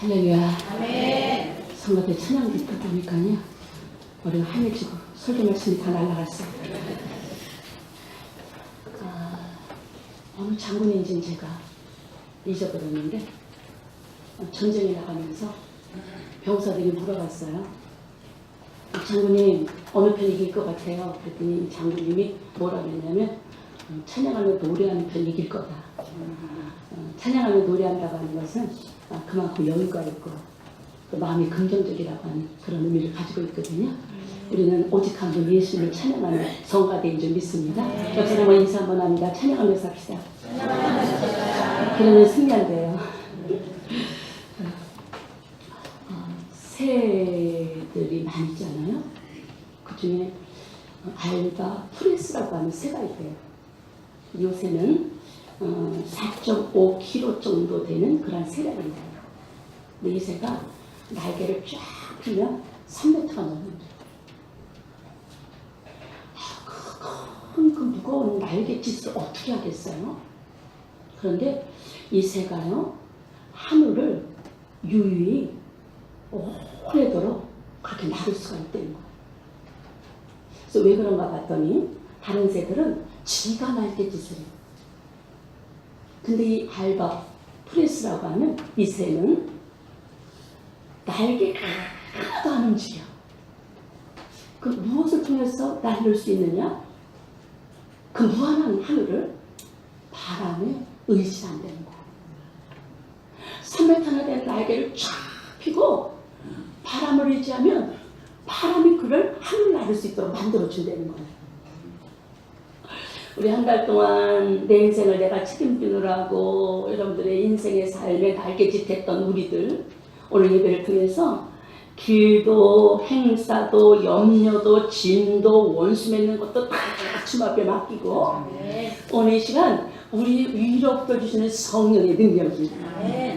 할렐루야. 아멘. 성가대 찬양 듣다 보니까요, 머리가 하얘지고 설교 말씀이 다 날아갔어요. 어느 장군인지는 제가 잊어버렸는데, 전쟁에 나가면서 병사들이 물어봤어요. 장군님, 어느 편이 이길 것 같아요? 그랬더니 장군님이 뭐라고 했냐면, 찬양하며 노래하는 편이 이길 거다. 찬양하며 노래한다고 하는 것은 그만큼 여유가 있고 또 마음이 긍정적이라고 하는 그런 의미를 가지고 있거든요. 우리는 오직 한 분 예수님을 찬양하는 성가대인 줄 믿습니다. 옆에 한번 인사 한번 합니다. 찬양하며 삽시다. 그러면 승리한대요. 새들이 많이 있잖아요. 그 중에 알바 프레스라고 하는 새가 있대요. 이 새는 4.5kg 정도 되는 그런 새랍니다. 근데 이 새가 날개를 쫙 펴면 3m가 넘는데, 그 무거운 날갯짓을 어떻게 하겠어요? 그런데 이 새가요, 하늘을 유유히 오래도록 그렇게 나를 수가 있다는 거예요. 그래서 왜 그런가 봤더니 다른 새들은 지가 날갯짓을 해요. 근데 이 알바 프레스라고 하는 이 새는 날개가 하나도 안 움직여. 그 무엇을 통해서 날릴 수 있느냐? 그 무한한 하늘을 바람에 의지한다는 거야. 3m나 되는 날개를 쫙 펴고 바람을 의지하면 바람이 그를 하늘 날릴 수 있도록 만들어준다는 거야. 우리 한 달 동안 내 인생을 내가 책임지느라고 여러분들의 인생의 삶에 날개짓했던 우리들, 오늘 예배를 통해서 길도 행사도 염려도 짐도 원수 맺는 것도 다 주님 앞에 맡기고, 오늘 이 시간 우리 위로 주시는 성령의 능력이,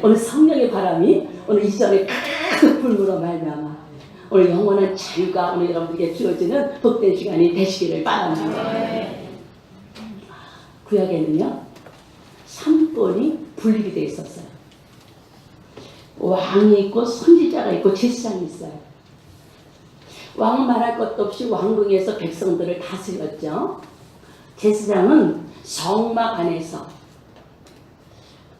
오늘 성령의 바람이 오늘 이전에 가득 불므로 말미암아 오늘 영원한 자유가 오늘 여러분들에게 주어지는 복된 시간이 되시기를 바랍니다. 구약에는요, 3권이 분립이 되어 있었어요. 왕이 있고 선지자가 있고 제사장이 있어요. 왕은 말할 것도 없이 왕궁에서 백성들을 다스렸죠. 제사장은 성막 안에서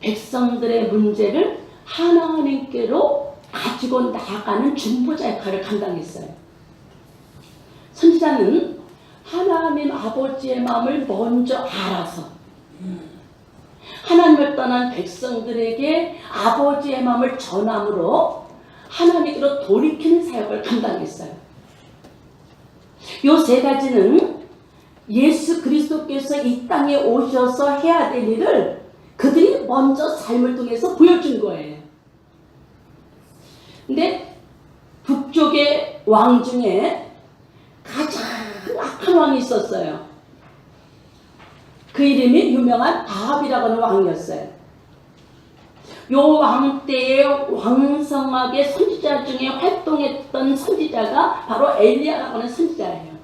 백성들의 문제를 하나님께로 가지고 나아가는 중보자 역할을 감당했어요. 선지자는 하나님 아버지의 마음을 먼저 알아서 하나님을 떠난 백성들에게 아버지의 마음을 전함으로 하나님께로 돌이키는 사역을 감당했어요. 요 세 가지는 예수 그리스도께서 이 땅에 오셔서 해야 될 일을 그들이 먼저 삶을 통해서 보여준 거예요. 근데 북쪽의 왕 중에 가장 악한 왕이 있었어요. 그 이름이 유명한 아합이라고 하는 왕이었어요. 요 왕 때에 왕성하게 선지자 중에 활동했던 선지자가 바로 엘리야라고 하는 선지자예요.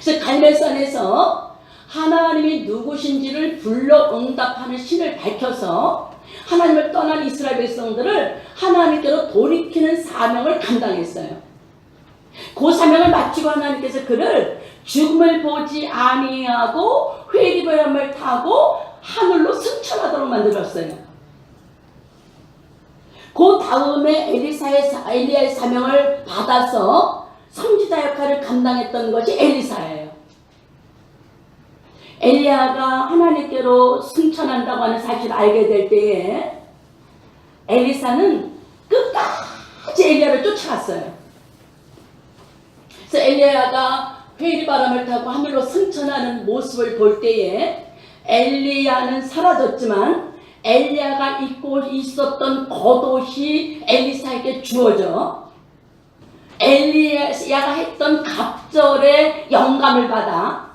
그래서 갈멜산에서 하나님이 누구신지를 불러 응답하는 신을 밝혀서 하나님을 떠난 이스라엘 백성들을 하나님께로 돌이키는 사명을 감당했어요. 그 사명을 마치고 하나님께서 그를 죽음을 보지 아니하고 회기부양을 타고 하늘로 승천하도록 만들었어요. 그 다음에 엘리야의 사명을 받아서 선지자 역할을 감당했던 것이 엘리사예요. 엘리야가 하나님께로 승천한다고 하는 사실을 알게 될 때에 엘리사는 끝까지 엘리야를 쫓아갔어요. 그래서 엘리야가 회리바람을 타고 하늘로 승천하는 모습을 볼 때에 엘리야는 사라졌지만 엘리야가 잊고 있었던 겉옷이 엘리사에게 주어져 엘리야가 했던 갑절의 영감을 받아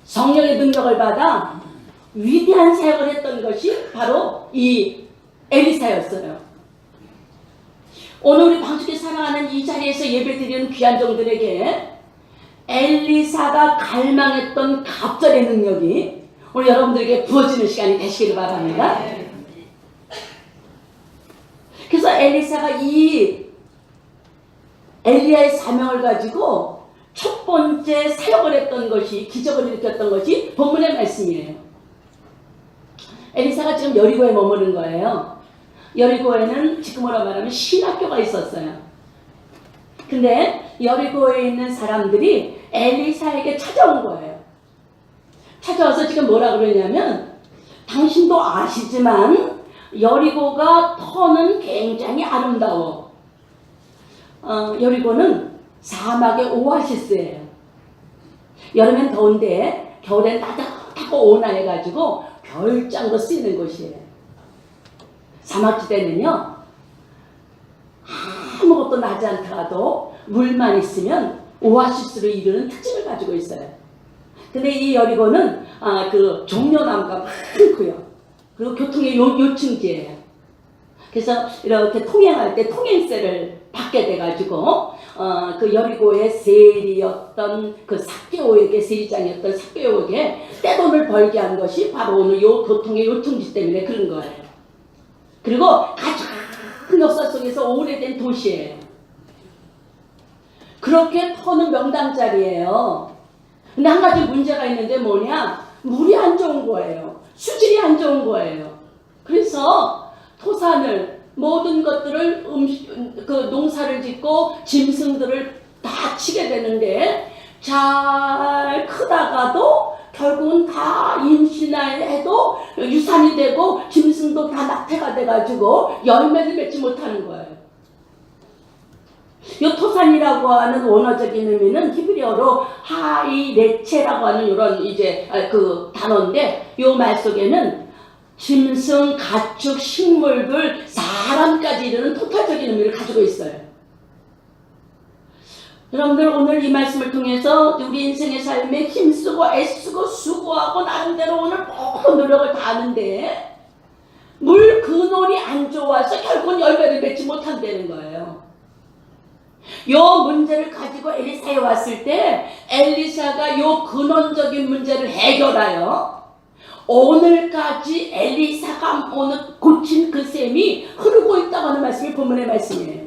성령의 능력을 받아 위대한 사역을 했던 것이 바로 이 엘리사였어요. 오늘 우리 방주에 살아가는 이 자리에서 예배드리는 귀한 종들에게 엘리사가 갈망했던 갑절의 능력이 오늘 여러분들에게 부어지는 시간이 되시기를 바랍니다. 엘리사가 이 엘리야의 사명을 가지고 첫 번째 사역을 했던 것이, 기적을 일으켰던 것이 본문의 말씀이에요. 엘리사가 지금 여리고에 머무는 거예요. 여리고에는 지금으로 말하면 신학교가 있었어요. 근데 여리고에 있는 사람들이 엘리사에게 찾아온 거예요. 찾아와서 지금 뭐라 그러냐면, 당신도 아시지만 여리고가 터는 굉장히 아름다워. 여리고는 사막의 오아시스예요. 여름엔 더운데 겨울엔 따뜻하고 온화해가지고 별장으로 쓰이는 곳이에요. 사막지대는요, 아무것도 나지 않더라도 물만 있으면 오아시스로 이루는 특징을 가지고 있어요. 근데 이 여리고는 그 종려나무가 많고요. 그리고 교통의 요충지예요. 그래서 이렇게 통행할 때 통행세를 받게 돼가지고 그 여리고의 세리였던 그 삭개오에게, 세리장이었던 삭개오에게 떼돈을 벌게 한 것이 바로 오늘 요 교통의 요충지 때문에 그런 거예요. 그리고 가장 큰 역사 속에서 오래된 도시예요. 그렇게 터는 명당자리예요. 근데 한 가지 문제가 있는데 뭐냐? 물이 안 좋은 거예요. 수질이 안 좋은 거예요. 그래서 토산을, 모든 것들을 그 농사를 짓고 짐승들을 다 치게 되는데, 잘 크다가도 결국은 다 임신해도 유산이 되고 짐승도 다 낙태가 돼가지고 열매를 맺지 못하는 거예요. 이 토산이라고 하는 원어적인 의미는 히브리어로 하이레체라고 하는 이런 이제 그 단어인데, 이 말 속에는 짐승, 가축, 식물들, 사람까지 이르는 토탈적인 의미를 가지고 있어요. 여러분들 오늘 이 말씀을 통해서 우리 인생의 삶에 힘쓰고 애쓰고 수고하고 나름대로 오늘 모든 노력을 다하는데 물 근원이 안 좋아서 결국은 열매를 맺지 못한다는 거예요. 요 문제를 가지고 엘리사에 왔을 때 엘리사가 요 근원적인 문제를 해결하여 오늘까지 엘리사가 오늘 고친 그 셈이 흐르고 있다고 하는 말씀이 본문의 말씀이에요.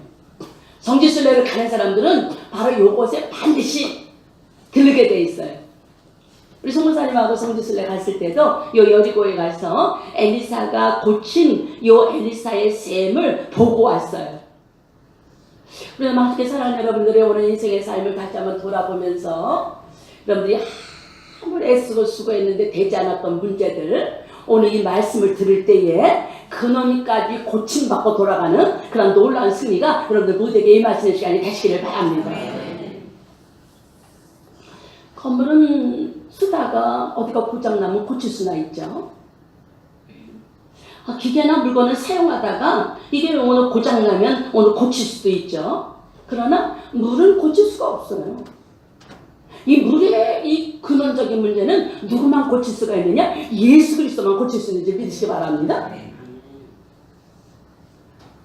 성지순례를 가는 사람들은 바로 요곳에 반드시 들르게 돼 있어요. 우리 송무사님하고 성지순례 갔을 때도 요 여리고에 가서 엘리사가 고친 요 엘리사의 셈을 보고 왔어요. 우리가 어떻게 사랑하는 여러분들의 오늘 인생의 삶을 다시 한번 돌아보면서 여러분들이 아무리 애쓰고 수고했는데 되지 않았던 문제들, 오늘 이 말씀을 들을 때에 근원까지 고침받고 돌아가는 그런 놀라운 승리가 여러분들 모두에게 임하시는 시간이 되시기를 바랍니다. 건물은 쓰다가 어디가 고장나면 고칠 수나 있죠. 기계나 물건을 사용하다가 이게 오늘 고장나면 오늘 고칠 수도 있죠. 그러나 물은 고칠 수가 없어요. 이 물의 이 근원적인 문제는 누구만 고칠 수가 있느냐? 예수 그리스도만 고칠 수 있는지 믿으시기 바랍니다.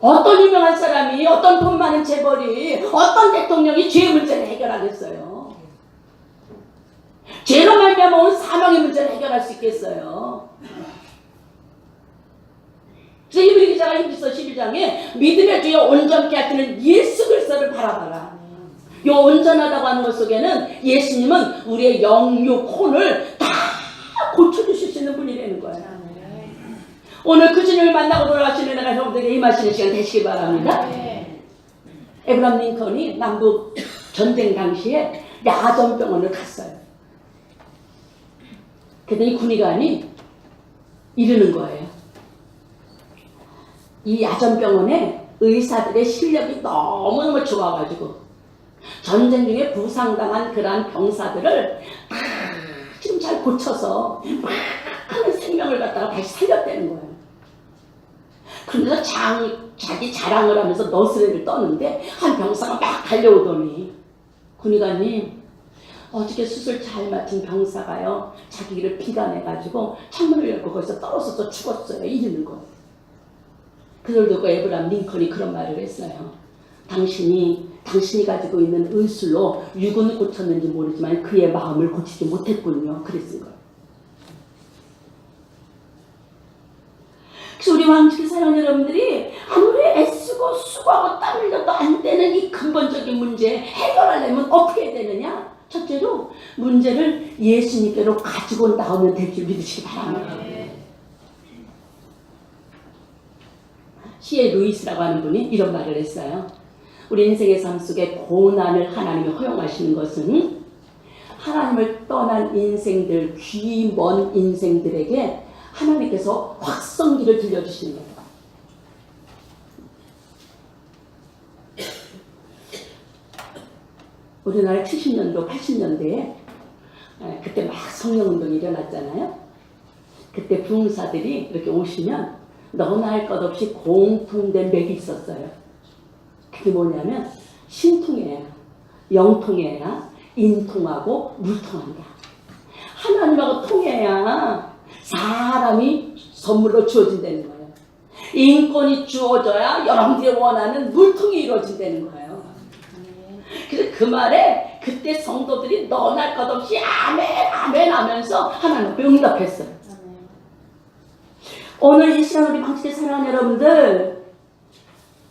어떤 유명한 사람이, 어떤 돈 많은 재벌이, 어떤 대통령이 죄의 문제를 해결하겠어요? 죄로 말미암아 온 사망의 문제를 해결할 수 있겠어요? 그래서 이브리 기자가 히브리서 11장에 믿음의 주여 온전케 하시는 예수 그리스도를 바라봐라. 요 온전하다고 하는 것 속에는 예수님은 우리의 영육, 혼을 다 고쳐주실 수 있는 분이라는 거예요. 오늘 그 주님을 만나고 돌아가시는 내가 여러분들에게 임하시는 시간 되시기 바랍니다. 에브라함 링컨이 남북 전쟁 당시에 야전병원을 갔어요. 그랬더니 군의관이 이르는 거예요. 이 야전병원에 의사들의 실력이 너무너무 좋아가지고 전쟁 중에 부상당한 그러한 병사들을 지금 잘 고쳐서 많은 생명을 갖다가 다시 살렸다는 거예요. 그러면서 자기 자랑을 하면서 너스레를 떠는데 한 병사가 막 달려오더니, 군의관님, 어저께 수술 잘 마친 병사가요 자기를 비관해가지고 창문을 열고 거기서 떨어져서 죽었어요. 이러는 거예요. 그걸 듣고 에브라함 링컨이 그런 말을 했어요. 당신이 가지고 있는 의술로 육은 고쳤는지 모르지만 그의 마음을 고치지 못했군요. 그랬을 거예요. 그래서 우리 왕족의 사랑하는 여러분들이 아무리 애쓰고 되는 이 근본적인 문제 해결하려면 어떻게 해야 되느냐? 첫째로 문제를 예수님께로 가지고 나오면 될 줄 믿으시기 바랍니다. C.S. 루이스라고 하는 분이 이런 말을 했어요. 우리 인생의 삶 속에 고난을 하나님이 허용하시는 것은 하나님을 떠난 인생들, 귀 먼 인생들에게 하나님께서 확성기를 들려주시는 거예요. 우리나라 70년도, 80년대에 그때 막 성령운동이 일어났잖아요. 그때 부흥사들이 이렇게 오시면 너나 할 것 없이 공통된 맥이 있었어요. 그게 뭐냐면 신통해야, 영통해야, 인통하고 물통한다. 하나님하고 통해야 사람이 선물로 주어진다는 거예요. 인권이 주어져야 여러분들이 원하는 물통이 이루어진다는 거예요. 그래서 그 말에 그때 성도들이 너나 할 것 없이 아멘 아멘 하면서 하나님 앞에 응답했어요. 오늘 이 시간 우리 방식에 사랑하는 여러분들,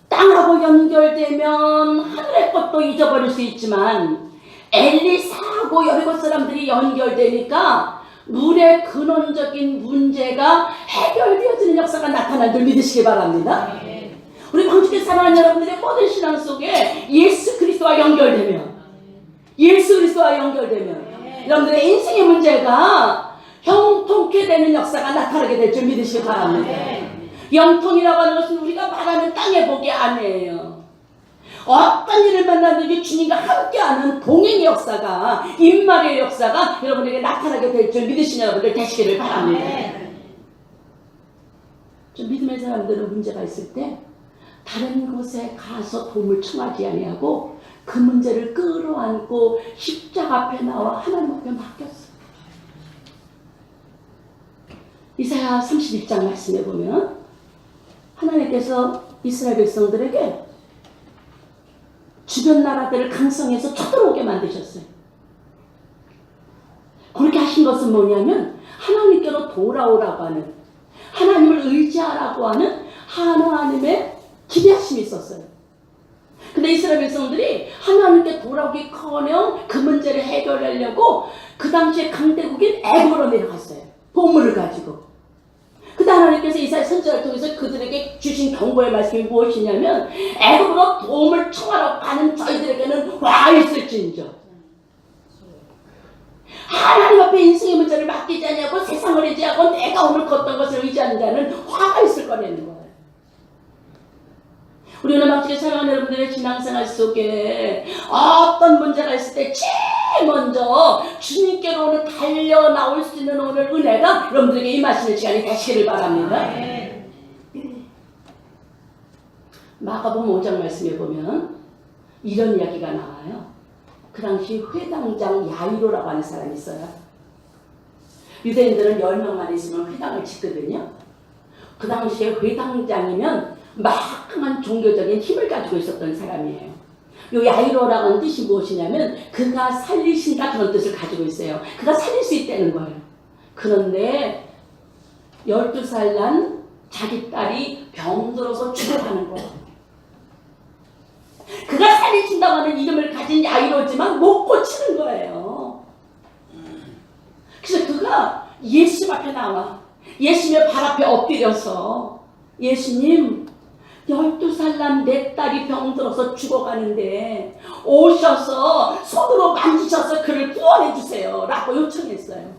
땅하고 연결되면 하늘의 것도 잊어버릴 수 있지만 엘리사하고 여리고 사람들이 연결되니까 물의 근원적인 문제가 해결되어지는 역사가 나타날 줄 믿으시기 바랍니다. 우리 방식에 사랑하는 여러분들의 모든 신앙 속에 예수 그리스도와 연결되면, 예수 그리스도와 연결되면 여러분들의 인생의 문제가 형통케 되는 역사가 나타나게 될 줄 믿으시기 바랍니다. 영통이라고 하는 것은 우리가 말하는 땅의 복이 아니에요. 어떤 일을 만나든지 주님과 함께하는 동행의 역사가, 임마리의 역사가 여러분에게 나타나게 될 줄 믿으시는 여러분들 되시기를 바랍니다. 좀 믿음의 사람들은 문제가 있을 때 다른 곳에 가서 도움을 청하지 아니하고 그 문제를 끌어안고 십자가 앞에 나와 하나님 앞에 맡겼어요. 이사야 31장 말씀에 보면 하나님께서 이스라엘 백성들에게 주변 나라들을 강성해서 쳐들어오게 만드셨어요. 그렇게 하신 것은 뭐냐면 하나님께로 돌아오라고 하는, 하나님을 의지하라고 하는 하나님의 기대하심이 있었어요. 근데 이스라엘 백성들이 하나님께 돌아오기커녕 그 문제를 해결하려고 그 당시에 강대국인 애굽으로 내려갔어요. 보물을 가지고. 그때 하나님께서 이사야 선지자를 통해서 그들에게 주신 경고의 말씀이 무엇이냐면 애굽으로 도움을 청하러 가는 저희들에게는 와 있을지인저 하나님 앞에 인생의 문제를 맡기지 않냐고 세상을 의지하고 내가 오늘 걷던 것을 의지하는 자는 화가 있을 거라는 거예요. 우리 오늘 방식에 사랑하는 여러분들의 신앙생활 속에 어떤 문제가 있을 때 제일 먼저 주님께로 오늘 달려 나올 수 있는 오늘 은혜가 여러분들에게 임하시는 시간이 되시기를 바랍니다. 마가복음 5장 말씀에 보면 이런 이야기가 나와요. 그 당시 회당장 야이로라고 하는 사람이 있어요. 유대인들은 10명만 있으면 회당을 짓거든요. 그 당시에 회당장이면 막강한 종교적인 힘을 가지고 있었던 사람이에요. 요 야이로라고 하는 뜻이 무엇이냐면 그가 살리신다, 그런 뜻을 가지고 있어요. 그가 살릴 수 있다는 거예요. 그런데 12살 난 자기 딸이 병들어서 죽어가는 거예요. 그가 살리신다고 하는 이름을 가진 야이로지만 못 고치는 거예요. 그래서 그가 예수님 앞에 나와 예수님의 발 앞에 엎드려서 예수님, 12살 난 내 딸이 병들어서 죽어가는데 오셔서 손으로 만지셔서 그를 구원해 주세요 라고 요청했어요.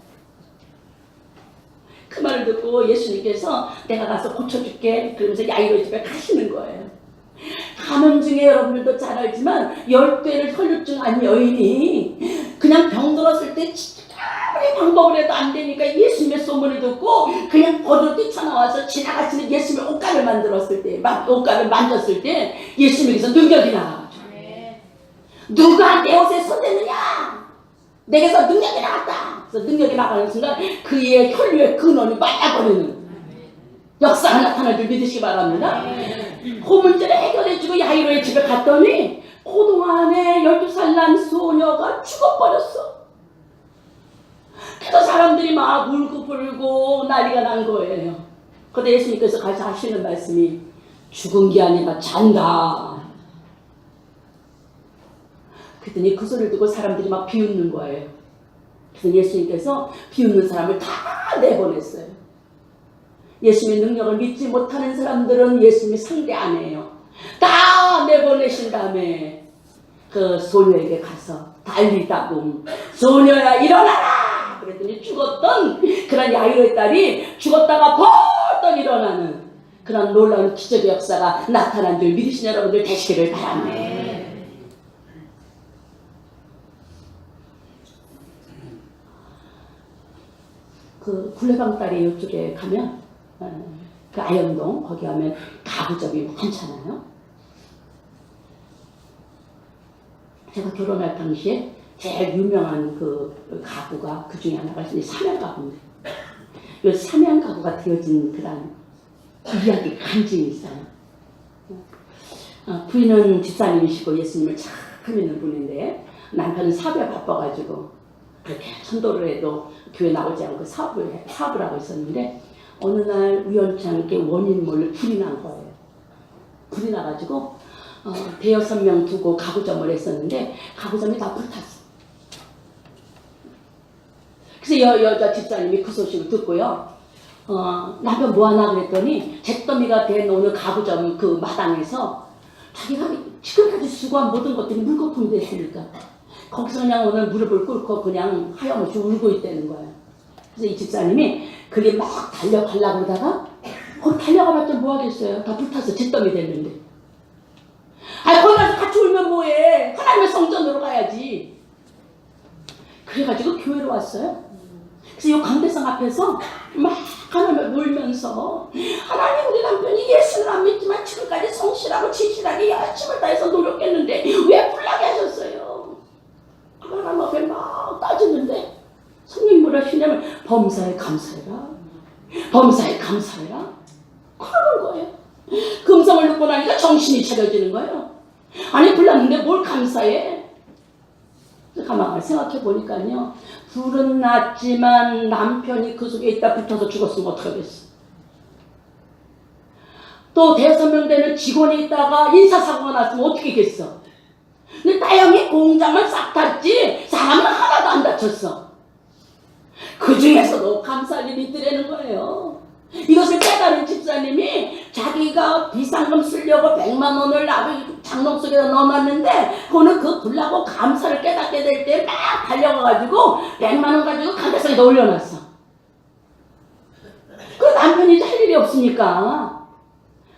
그 말을 듣고 예수님께서 내가 가서 고쳐줄게 그러면서 야이로 집에 가시는 거예요. 가는 중에 여러분들도 잘 알지만 10대를 혈류증한 여인이 그냥 병들었을 때 아무리 방법을 해도 안 되니까 예수님의 소문을 듣고 그냥 거리로 뛰쳐나와서 지나가시는 예수님의 옷가를 만들었을 때, 옷가를 만졌을 때 예수님께서 능력이 나가죠. 누가 내 옷에 손대느냐? 내게서 능력이 나갔다. 그래서 능력이 나가는 순간 그의 혈류의 근원이 빠져버리는 역사가 나타날 줄 믿으시기 바랍니다. 그 문제를 해결해주고 야이로의 집에 갔더니 그동안에 12살 난 소녀가 죽어버렸어. 그래서 사람들이 막 울고 불고 난리가 난 거예요. 그런데 예수님께서 가서 하시는 말씀이 죽은 게 아니라 잔다. 그랬더니 그 소리를 듣고 사람들이 막 비웃는 거예요. 그래서 예수님께서 비웃는 사람을 다 내보냈어요. 예수님의 능력을 믿지 못하는 사람들은 예수님이 상대 안 해요. 다 내보내신 다음에 그 소녀에게 가서 달리다금 소녀야 일어나라! 그랬더니 죽었던 그런 야이로의 딸이 죽었다가 벌떡 일어나는 그런 놀라운 기적의 역사가 나타난 줄 믿으신 여러분들 되시기를 바랍니다. 그 굴레방다리 이쪽에 가면 그 아영동 거기 가면 가구점이 많잖아요. 제가 결혼할 당시에 제일 유명한 그 가구가 그 중에 하나가 삼양가구인데 이 삼양가구가 되어진 그런 이야기 간증이 있어요. 부인은 집사님이시고 예수님을 참 믿는 분인데 남편은 사업에 바빠가지고 그렇게 전도를 해도 교회 나오지 않고 사업을 하고 있었는데 어느 날 우연치 않게 원인 몰래 불이 난 거예요. 불이 나가지고 대여섯 명 두고 가구점을 했었는데 가구점이 다 불탔어. 그래서 여자 집사님이 그 소식을 듣고요. 남편 뭐하나 그랬더니 잿더미가 된 오늘 가구점 그 마당에서 자기가 지금까지 수고한 모든 것들이 물거품 됐으니까 거기서 그냥 오늘 무릎을 꿇고 그냥 하염없이 울고 있다는 거예요. 그래서 이 집사님이 그게 막 달려가려고 그러다가 거기 달려가봤자 뭐 하겠어요. 다 불타서 잿더미 됐는데. 아니 거기 가서 같이 울면 뭐해. 하나님의 성전으로 가야지. 그래가지고 교회로 왔어요. 그래서 이 강대상 앞에서 막 하나님을 울면서 하나님 우리 남편이 예수를 안 믿지만 지금까지 성실하고 진실하게 열심을 다해서 노력했는데 왜 불나게 하셨어요? 하나님 앞에 막 따지는데 성령이 뭐라 하시냐면 범사에 감사해라. 범사에 감사해라. 그러는 거예요. 그 음성을 듣고 나니까 정신이 차려지는 거예요. 아니 불났는데 뭘 감사해? 가만히 생각해 보니까요. 불은 났지만 남편이 그 속에 있다 붙어서 죽었으면 어떡하겠어. 또 대여섯 명 되는 직원이 있다가 인사사고가 났으면 어떻게 겠어. 근데 다행히 공장을 싹 탔지 사람은 하나도 안 다쳤어. 그 중에서도 감사할 일이 있더라는 거예요. 이것을 깨달은 집사님이 자기가 비상금 쓰려고 100만 원을 장롱 속에다 넣어놨는데 그거는 그 불나고 감사를 깨닫게 될 때 막 달려가가지고 100만 원 가지고 강대상에다 올려놨어. 그 남편이 할 일이 없으니까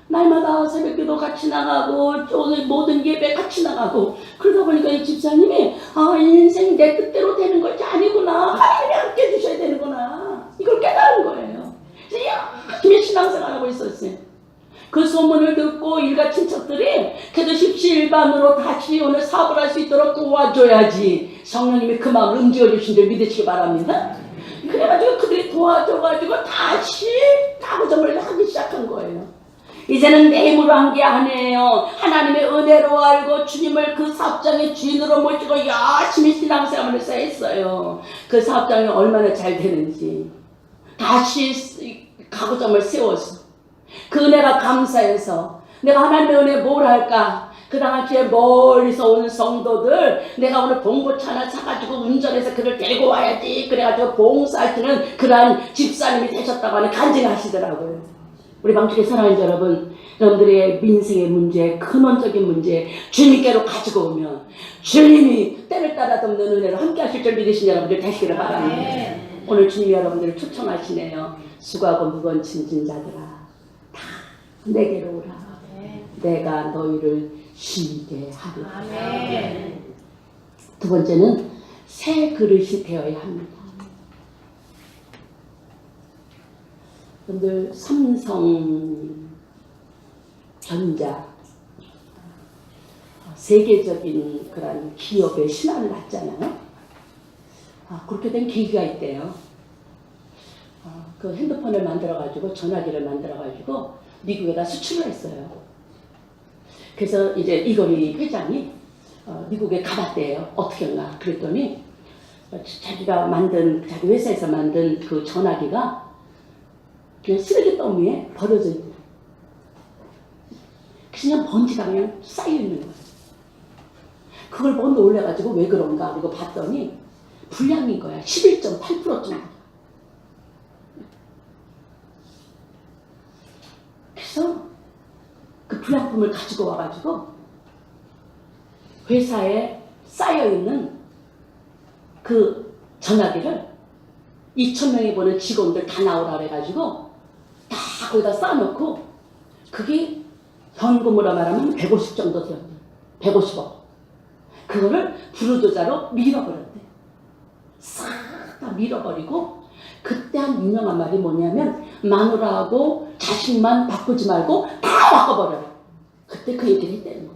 날마다 새벽기도 같이 나가고 오늘 모든 예배 같이 나가고 그러다 보니까 이 집사님이 인생 내 뜻대로 되는 것이 아니구나. 하나님이 함께 해주셔야 되는구나. 이걸 깨달은 거예요. 열심히 신앙생활 하고 있었어요. 그 소문을 듣고 일가 친척들이 그래도 십시일반으로 다시 오늘 사업을 할 수 있도록 도와줘야지 성령님이 그 마음을 움직여 주신 줄 믿으시기 바랍니다. 그래가지고 그들이 도와줘가지고 다시 가구점을 하기 시작한 거예요. 이제는 내 힘으로 한 게 아니에요. 하나님의 은혜로 알고 주님을 그 사업장의 주인으로 모시고 열심히 신앙생활을 했어요. 그 사업장이 얼마나 잘 되는지 다시 가구점을 세워서 그 은혜가 감사해서 내가 하나님의 은혜에 뭘 할까? 그 당시에 멀리서 오는 성도들 내가 오늘 봉고차 하나 사가지고 운전해서 그를 데리고 와야지 그래가지고 봉사하시는 그러한 집사님이 되셨다고 하는 간증하시더라고요. 우리 방주의 사랑하는 여러분, 여러분들의 민생의 문제, 근원적인 문제 주님께로 가지고 오면 주님이 때를 따라 돕는 은혜로 함께 하실 줄 믿으신 여러분들 되시기를 바랍니다. 오늘 주님이 여러분들을 초청하시네요. 수고하고 무거운 짐진 자들아 다 내게로 오라. 내가 너희를 쉬게 하리라. 두 번째는 새 그릇이 되어야 합니다. 여러분들 삼성, 전자 세계적인 그런 기업의 신화를 났잖아요. 그렇게 된 계기가 있대요. 그 핸드폰을 만들어가지고 전화기를 만들어가지고 미국에다 수출을 했어요. 그래서 이제 이건희 회장이 미국에 가봤대요. 어떻게 했나 그랬더니 자기가 만든 자기 회사에서 만든 그 전화기가 그냥 쓰레기 더미에 버려져 있는 거예요. 그냥 먼지가 그냥 쌓여 있는 거예요. 그걸 뭐 놀래가지고 왜 그런가 그리고 봤더니 불량인 거야. 11.8% 정도. 그래서 그 불량품을 가지고 와가지고 회사에 쌓여있는 그 전화기를 2,000명이 보는 직원들 다 나오라 그래가지고 다 거기다 쌓아놓고 그게 현금으로 말하면 150 정도 되었대. 150억. 그거를 불우조자로 밀어버렸대. 싹 다 밀어버리고 그때 한 유명한 말이 뭐냐면 마누라하고 자식만 바꾸지 말고 다 바꿔버려라. 그때 그 얘기를 했다는 거예요.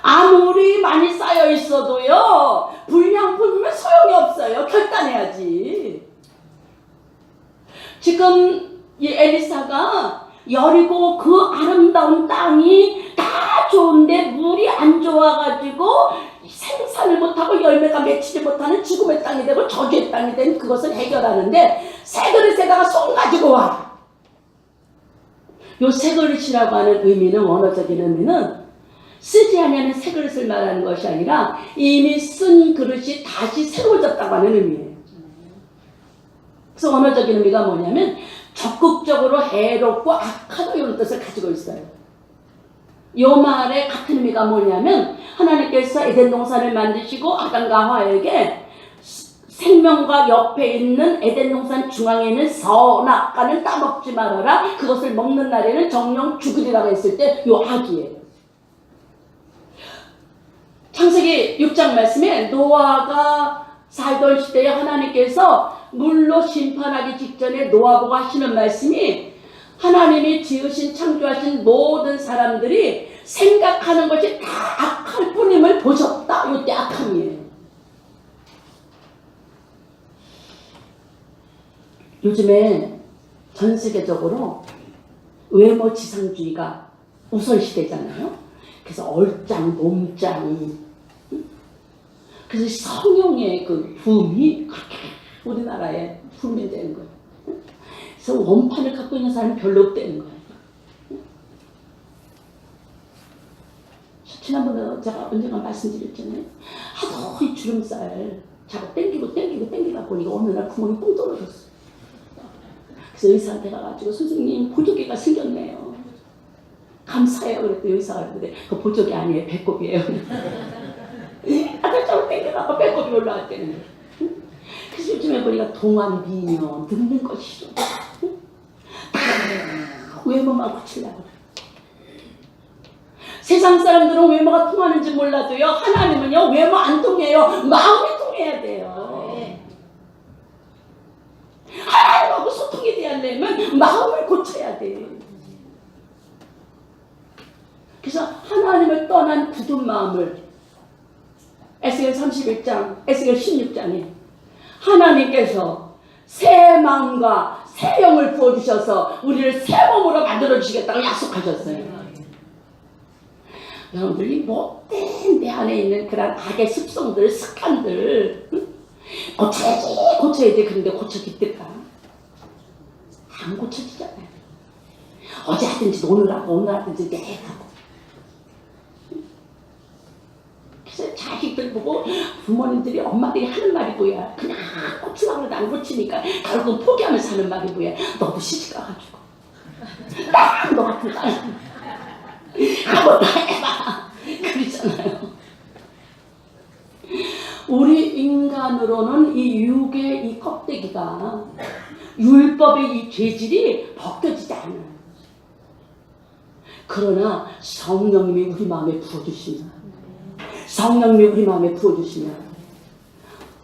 아무리 많이 쌓여 있어도요 불량품이면 소용이 없어요. 결단해야지. 지금 이 엘리사가 여리고 그 아름다운 땅이 다 좋은데 물이 안 좋아가지고 생산을 못하고 열매가 맺히지 못하는 죽음의 땅이 되고 저주의 땅이 된 그것을 해결하는데 새 그릇에다가 쏙 가지고 와. 요 새 그릇이라고 하는 의미는 원어적인 의미는 쓰지 않냐는 새 그릇을 말하는 것이 아니라 이미 쓴 그릇이 다시 새로워졌다고 하는 의미예요. 그래서 원어적인 의미가 뭐냐면 적극적으로 해롭고 악하다 이런 뜻을 가지고 있어요. 이 말의 같은 의미가 뭐냐면 하나님께서 에덴 동산을 만드시고 아담과 하와에게 생명과 옆에 있는 에덴 동산 중앙에 있는 선악과는 따먹지 말아라. 그것을 먹는 날에는 정령 죽으리라고 했을 때 이 악이에요. 창세기 6장 말씀에 노아가 살던 시대에 하나님께서 물로 심판하기 직전에 노아보고 하시는 말씀이 하나님이 지으신 창조하신 모든 사람들이 생각하는 것이 다 악할 뿐임을 보셨다. 이때 악함이에요. 요즘에 전 세계적으로 외모 지상주의가 우선시대잖아요. 그래서 얼짱, 몸짱. 그래서 성형의 그 붐이 그렇게 우리나라에 붐이 거예요. 그래서 원판을 갖고 있는 사람이 별로 없다는 거예요. 지난번에 제가 언젠가 말씀드렸잖아요. 하도 이 주름살 자꾸 땡기고 보니까 어느 날 구멍이 뻥 떨어졌어요. 그래서 의사한테 가가지고 선생님 보조개가 생겼네요. 감사해요. 그랬더니 의사가 그랬는데 그 보조개 아니에요. 배꼽이에요. 아들처럼 땡겨나가 배꼽이 올라왔다는 거예요. 그래서 요즘에 보니까 동안 미녀 늙는 것이죠. 외모만 고치려고 그래. 세상 사람들은 외모가 통하는지 몰라도요 하나님은요 외모 안 통해요. 마음이 통해야 돼요. 하나님하고 소통이 되려면 마음을 고쳐야 돼. 그래서 하나님을 떠난 굳은 마음을 에스겔 31장, 에스겔 16장에 하나님께서 새 마음과 새 영을 부어주셔서 우리를 새 몸으로 만들어주시겠다고 약속하셨어요. 여러분들이 못된 내 안에 있는 그런 악의 습성들, 습관들 고쳐야지. 그런데 고쳐질까? 안 고쳐지잖아요. 어제 하든지 오늘 하든지 내일 하고. 그래서 자식들 보고 부모님들이 엄마들이 하는 말이 뭐야? 그냥 고치라고 해도 안 고치니까 결국은 포기하면서 하는 말이 뭐야? 너도 시집 가가지고 딱 너 같은 딸 한번 다 해봐. 그러잖아요. 우리 인간으로는 이 육의 이 껍데기가 율법의 이 죄질이 벗겨지지 않아요. 그러나 성령님이 우리 마음에 부어주시면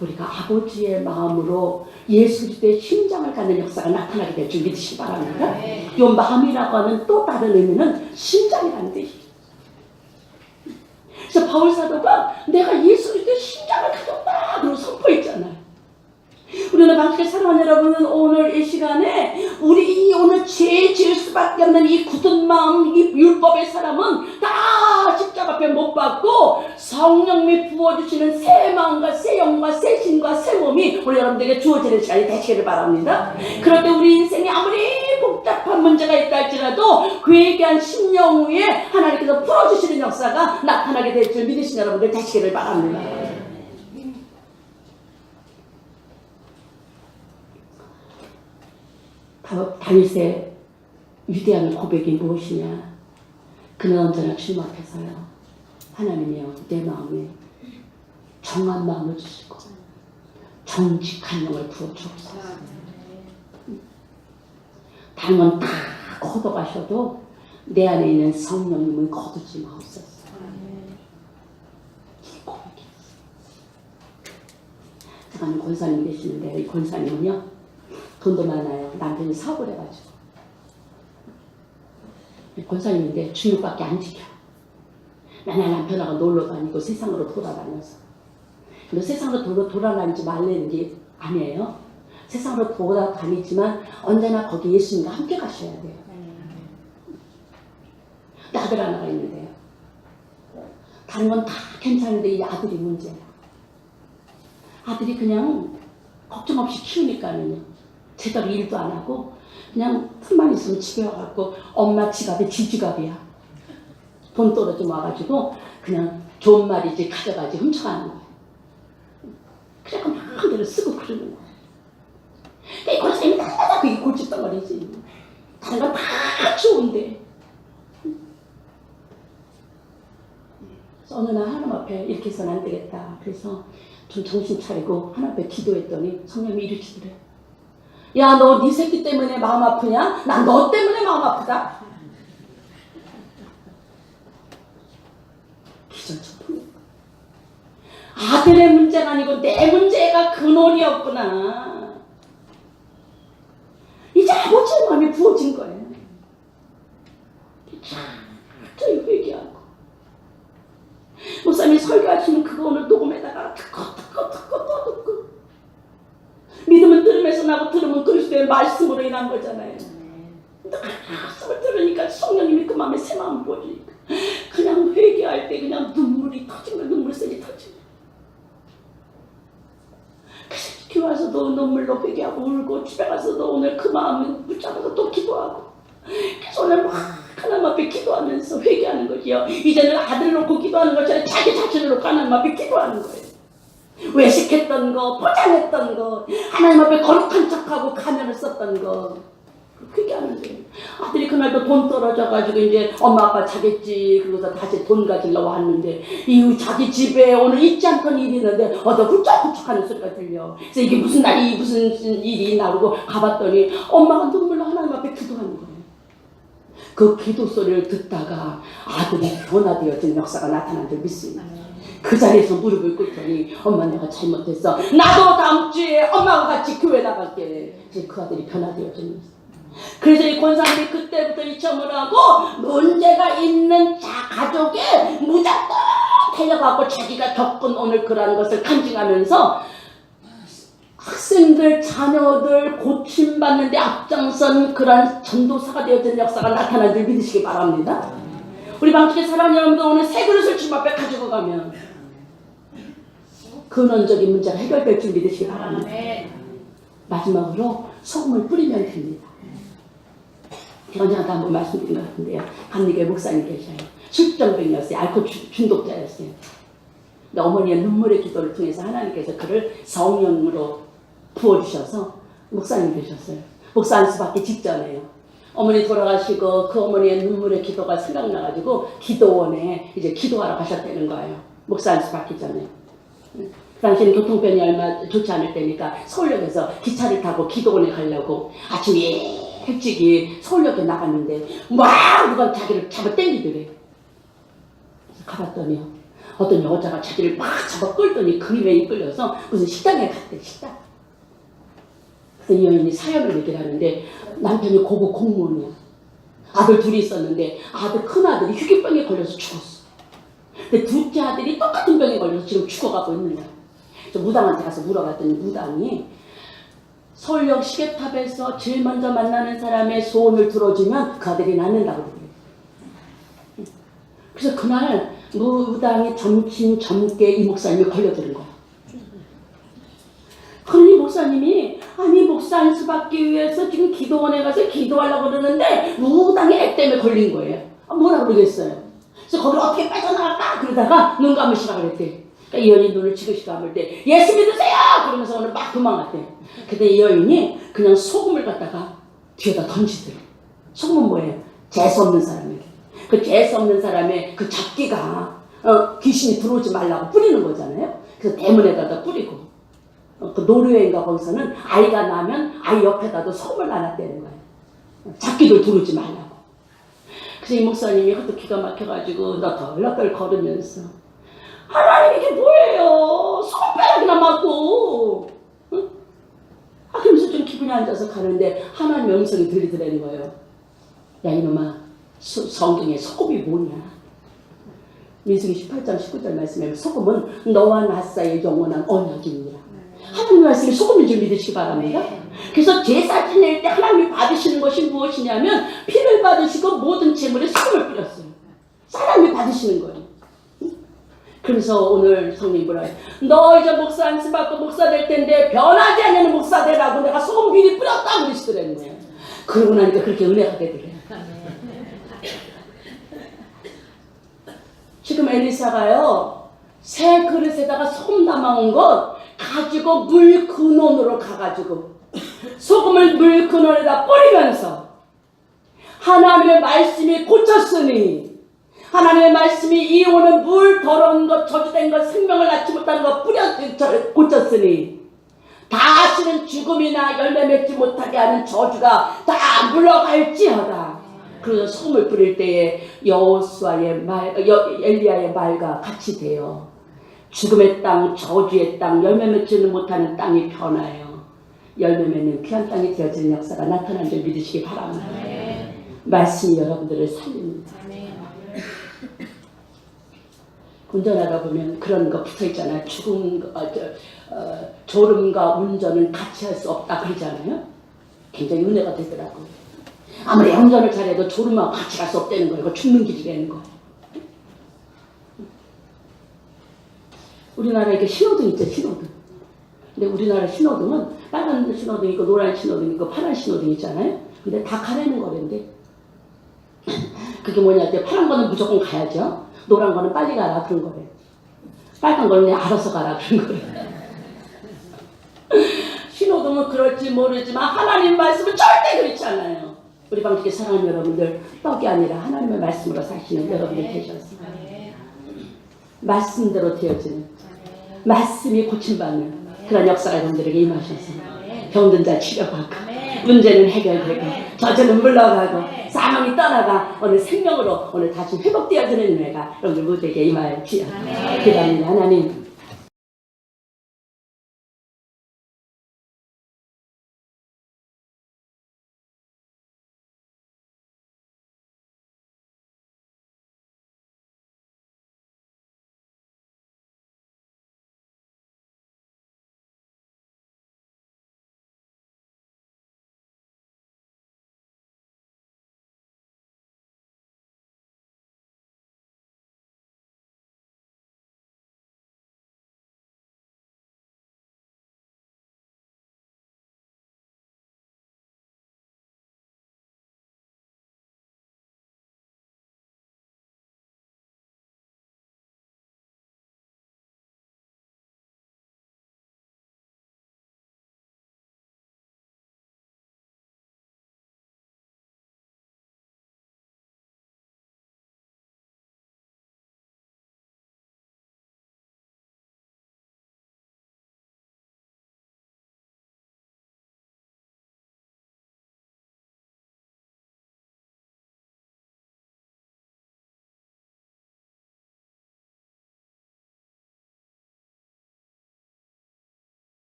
우리가 아버지의 마음으로 예수 그리스도의 심장을 갖는 역사가 나타나게 될 줄 믿으시기 바랍니다. 이 마음이라고 하는 또 다른 의미는 심장이라는 뜻이에요. 그래서 바울 사도가 내가 예수 그리스도의 심장을 가졌다 그러고 선포했잖아요. 우리는 방식에 사랑하는 여러분은 오늘 이 시간에 우리 오늘 죄 지을 수밖에 없는 이 굳은 마음, 이 율법의 사람은 다 십자가 앞에 못 박고 성령이 부어주시는 새 마음과 새 영과 새 신과 새 몸이 우리 여러분들에게 주어지는 시간이 되시기를 바랍니다. 그럴 때 우리 인생에 아무리 복잡한 문제가 있다 할지라도 회개한 심령 후에 하나님께서 풀어주시는 역사가 나타나게 될 줄 믿으시는 여러분들 되시기를 바랍니다. 다윗의 위대한 고백이 무엇이냐? 그는 언제나 주님 앞에서요, 하나님이여 내 마음에 정한 마음을 주시고 정직한 영을 부어주옵소서. 다른 건 다 걷어가셔도 내 안에 있는 성령님은 거두지 마옵소서. 이 고백이었어요. 제가 권사님 계시는데 이 권사님은요, 돈도 많아요. 남편이 사업을 해가지고. 권사님인데 주육밖에 안 지켜. 맨날 남편하고 놀러 다니고 세상으로 돌아다녀서. 근데 세상으로 돌아다니지 말라는 게 아니에요. 세상으로 돌아다니지만 언제나 거기 예수님과 함께 가셔야 돼요. 아들 하나가 있는데요. 다른 건 다 괜찮은데 이 아들이 문제야. 아들이 그냥 걱정 없이 키우니까는요. 제대로 일도 안 하고 그냥 틈만 있으면 집에 와갖고 엄마 지갑에 지 지갑이야. 돈 떨어지면 와가지고 그냥 좋은 말이지 가져가지 훔쳐가는 거야. 그래서 마음대로 쓰고 그러는 거야. 그러니까 이 권사님이 다 그게 골칫덩어리지. 다른 건 다 좋은데. 그래서 어느 날 하나님 앞에 이렇게 해서는 안 되겠다. 그래서 좀 정신 차리고 하나님 앞에 기도했더니 성령님이 이러시더래. 야, 너 네 새끼 때문에 마음 아프냐? 난 너 때문에 마음 아프다. 기절초풍. 아들의 문제가 아니고 내 문제가 근원이었구나. 이제 아버지의 마음이 부어진 거예요. 저희 회개하고. 목사님이 설교하시면 그거 오늘 녹음에다가 듣고 믿음은 들음에서 나고 들으면 그리스도의 말씀으로 인한 거잖아요. 그 말씀을 들으니까 성령님이 그 마음에 새 마음 보여주니까 그냥 회개할 때 그냥 눈물이 터지면 눈물색이 터지고 그래서 교회 와서도 눈물로 회개하고 울고 집에 가서도 오늘 그 마음을 붙잡아서 또 기도하고 그래서 오늘 막 하나님 앞에 기도하면서 회개하는 거지요. 이제는 아들 놓고 기도하는 것처럼 자기 자신을 놓고 하나님 앞에 기도하는 거예요. 외식했던 거, 포장했던 거, 하나님 앞에 거룩한 척하고 가면을 썼던 거 그렇게 하는 거예요. 아들이 그날도 돈 떨어져가지고 이제 엄마 아빠 자겠지 그러고서 다시 돈 가지려고 왔는데 이 자기 집에 오늘 잊지 않던 일이 있는데 훌쩍훌쩍 하는 소리가 들려. 그래서 이게 무슨 날이 무슨 일이 있나 그러고 가봤더니 엄마가 눈물로 하나님 앞에 기도하는 거예요. 그 기도 소리를 듣다가 아들이 변화되어진 역사가 나타난 줄 믿습니다. 그 자리에서 무릎을 꿇더니 엄마 내가 잘못했어. 나도 다음 주에 엄마와 같이 교회 나갈게. 이제 그 아들이 변화되어졌어요. 그래서 이 권사님이 그때부터 이참을 하고 문제가 있는 가족에 무작정 달려가고 자기가 겪은 오늘 그러한 것을 간증하면서 학생들, 자녀들 고침받는 데 앞장선 그러한 전도사가 되어진 역사가 나타난 줄 믿으시기 바랍니다. 우리 방식의 사랑하는 여러분들 오늘 새 그릇을 주님 앞에 가지고 가면 근원적인 문제가 해결될 줄 믿으시기 바랍니다. 마지막으로 소금을 뿌리면 됩니다. 언제나 한번 말씀드린 것 같은데요. 감리교회 목사님 계셔요. 술병병이었어요. 알코올 중독자였어요. 근데 어머니의 눈물의 기도를 통해서 하나님께서 그를 성령으로 부어주셔서 목사님 되셨어요. 목사 안수 받기 직전에요. 어머니 돌아가시고 그 어머니의 눈물의 기도가 생각나가지고 기도원에 이제 기도하러 가셨다는 거예요. 목사 안수 받기 전에. 그 당시에는 교통편이 얼마 좋지 않을 때니까 서울역에서 기차를 타고 기도원에 가려고 아침에 일찍이 서울역에 나갔는데 막 누가 자기를 잡아 당기더래. 가봤더니요. 어떤 여자가 자기를 막 잡아 끌더니 그 힘에 이끌려서 무슨 식당에 갔대. 식당. 그래서 이 여인이 사연을 얘기를 하는데 남편이 고급 공무원이야. 아들 둘이 있었는데 큰 아들이 휴기병에 걸려서 죽었어. 근데 둘째 아들이 똑같은 병에 걸려서 지금 죽어가고 있는 거야. 그래서 무당한테 가서 물어봤더니 무당이 서울역 시계탑에서 제일 먼저 만나는 사람의 소원을 들어주면 그 아들이 낳는다고 그래요. 그래서 그날 무당이 점심 젊게 이 목사님이 걸려드는 거야. 그러니 목사님이 아니 목사 안수 받기 위해서 지금 기도원에 가서 기도하려고 그러는데 무당이 액 때문에 걸린 거예요. 뭐라 그러겠어요. 그래서 거기를 어떻게 빠져나갈까 그러다가 눈 감으시라 그랬대. 그러니까 이 여인이 눈을 지그시 감을 때 예수 믿으세요 그러면서 오늘 막 도망갔대. 근데 이 여인이 그냥 소금을 갖다가 뒤에다 던지더래. 소금은 뭐예요? 재수 없는 사람에게. 그 재수 없는 사람의 그 잡기가 귀신이 들어오지 말라고 뿌리는 거잖아요. 그래서 대문에다가 뿌리고 그 노르웨이인가 거기서는 아이가 나면 아이 옆에다도 소금을 놔놨다는 거예요. 잡기들 들어오지 말라고. 그래서 이 목사님이 그것도 기가 막혀가지고 너덜너덜 걸으면서 하나님 이게 뭐예요? 손가락이나 맞고 응? 그러면서 좀 기분이 안 좋아서 가는데 하나님의 음성이 들리더라는 거예요. 야 이놈아 성경에 소금이 뭐냐? 민수기 18장 19절 말씀에 소금은 너와 나 사이의 영원한 언약입니다. 하나님 말씀이 소금인 줄 믿으시기 바랍니다. 그래서 제사 지낼 때 하나님이 받으시는 것이 무엇이냐면 피를 받으시고 모든 재물에 소금을 뿌렸어요. 사람이 받으시는 거예요. 그래서 오늘 성령이 뭐라 해요? 너 이제 목사 안수 받고 목사 될 텐데 변하지 않는 목사 되라고 내가 소금 미리 뿌렸다 그러시더라는 거예요. 그러고 나니까 그렇게 은혜가 되더래요. 지금 엘리사가요 새 그릇에다가 소금 담아온 것 가지고 물 근원으로 가가지고 소금을 물 근원에다 뿌리면서 하나님의 말씀이 고쳤으니 하나님의 말씀이 이오는 물 더러운 것 저주된 것 생명을 낳지 못하는 것 고쳤으니 다시는 죽음이나 열매 맺지 못하게 하는 저주가 다 물러갈지어다. 그래서 소금을 뿌릴 때에 여호수아의 말, 엘리야의 말과 같이 돼요. 죽음의 땅, 저주의 땅, 열매 맺지는 못하는 땅이 변하여 열매 맺는 귀한 땅이 되어지는 역사가 나타난 줄 믿으시기 바랍니다. 말씀이 여러분들을 살립니다. 운전하다 보면 그런 거 붙어 있잖아요. 졸음과 운전은 같이 할 수 없다 그러잖아요. 굉장히 은혜가 되더라고요. 아무리 운전을 잘해도 졸음하고 같이 갈 수 없다는 거예요. 죽는 길이라는 거예요. 우리나라에 이렇게 신호등 있죠, 신호등. 근데 우리나라 신호등은 빨간 신호등 있고 노란 신호등 있고 파란 신호등 있잖아요. 근데 다 가라는 거란데. 그게 뭐냐 할 때 파란 거는 무조건 가야죠. 노란 거는 빨리 가라 그런 거래. 빨간 거는 그냥 알아서 가라 그런 거래. 신호등은 그럴지 모르지만 하나님 말씀은 절대 그렇지 않아요. 우리 방식의 사랑하는 여러분들 떡이 아니라 하나님의 말씀으로 사시는 여러분들 되셨습니다. 말씀대로 되어지는 말씀이 고침받는 그런 역사가 여러분들에게 임하셔서 병든 자 치료받고 문제는 해결되고 저주는 물러가고 사망이 떠나가 오늘 생명으로 오늘 다시 회복되어지는 은혜가 여러분들 모두에게 임하였지요. 기도합니다. 하나님